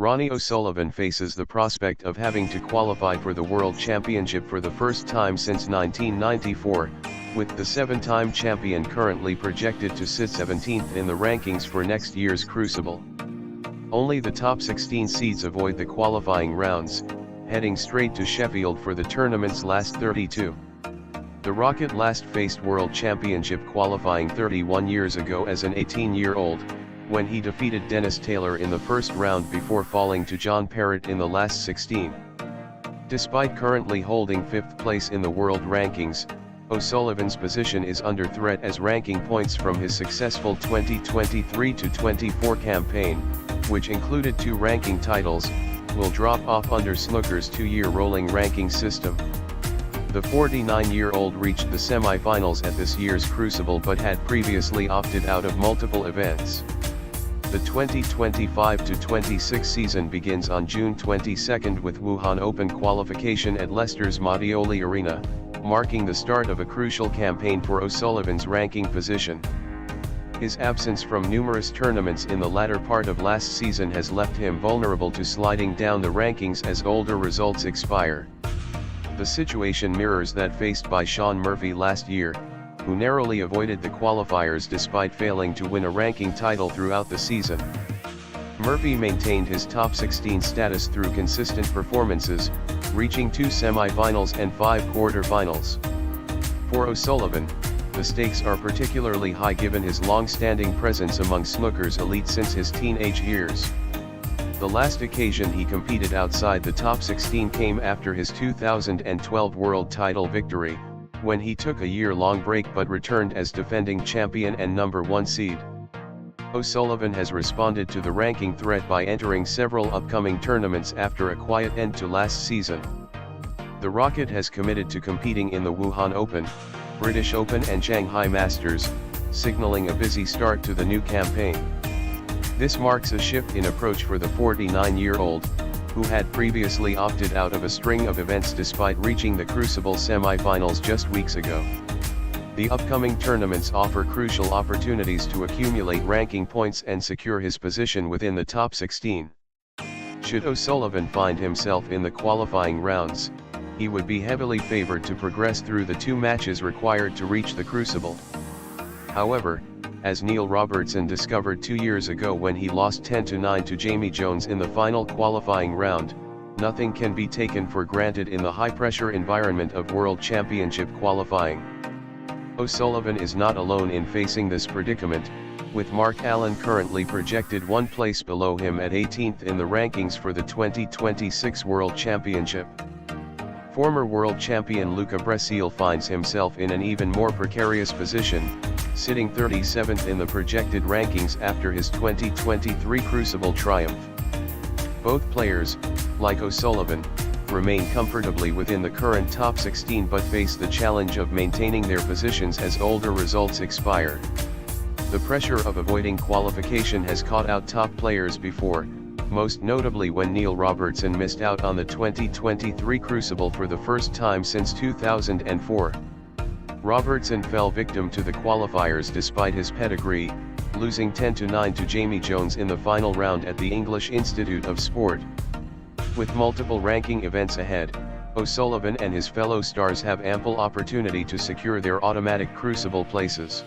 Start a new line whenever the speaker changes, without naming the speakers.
Ronnie O'Sullivan faces the prospect of having to qualify for the World Championship for the first time since 1994, with the seven-time champion currently projected to sit 17th in the rankings for next year's Crucible. Only the top 16 seeds avoid the qualifying rounds, heading straight to Sheffield for the tournament's last 32. The Rocket last faced World Championship qualifying 31 years ago as an 18-year-old, when he defeated Dennis Taylor in the first round before falling to John Parrott in the last 16. Despite currently holding 5th place in the world rankings, O'Sullivan's position is under threat as ranking points from his successful 2023-24 campaign, which included 2 ranking titles, will drop off under snooker's 2-year rolling ranking system. The 49-year-old reached the semi-finals at this year's Crucible but had previously opted out of multiple events. The 2025-26 season begins on June 22 with Wuhan Open qualification at Leicester's Mottioli Arena, marking the start of a crucial campaign for O'Sullivan's ranking position. His absence from numerous tournaments in the latter part of last season has left him vulnerable to sliding down the rankings as older results expire. The situation mirrors that faced by Shaun Murphy last year, who narrowly avoided the qualifiers despite failing to win a ranking title throughout the season. Murphy maintained his top 16 status through consistent performances, reaching 2 semi-finals and 5 quarter-finals. For O'Sullivan, the stakes are particularly high given his long-standing presence among snooker's elite since his teenage years. The last occasion he competed outside the top 16 came after his 2012 world title victory, when he took a year-long break but returned as defending champion and number 1 seed. O'Sullivan has responded to the ranking threat by entering several upcoming tournaments after a quiet end to last season. The Rocket has committed to competing in the Wuhan Open, British Open and Shanghai Masters, signaling a busy start to the new campaign. This marks a shift in approach for the 49-year-old, who had previously opted out of a string of events despite reaching the Crucible semi-finals just weeks ago. The upcoming tournaments offer crucial opportunities to accumulate ranking points and secure his position within the top 16. Should O'Sullivan find himself in the qualifying rounds, he would be heavily favored to progress through the 2 matches required to reach the Crucible. However, as Neil Robertson discovered 2 years ago when he lost 10-9 to Jamie Jones in the final qualifying round, nothing can be taken for granted in the high-pressure environment of World Championship qualifying. O'Sullivan is not alone in facing this predicament, with Mark Allen currently projected 1 place below him at 18th in the rankings for the 2026 World Championship. Former world champion Luca Bressil finds himself in an even more precarious position, sitting 37th in the projected rankings after his 2023 Crucible triumph. Both players, like O'Sullivan, remain comfortably within the current top 16 but face the challenge of maintaining their positions as older results expire. The pressure of avoiding qualification has caught out top players before, most notably when Neil Robertson missed out on the 2023 Crucible for the first time since 2004. Robertson fell victim to the qualifiers despite his pedigree, losing 10-9 to Jamie Jones in the final round at the English Institute of Sport. With multiple ranking events ahead, O'Sullivan and his fellow stars have ample opportunity to secure their automatic Crucible places.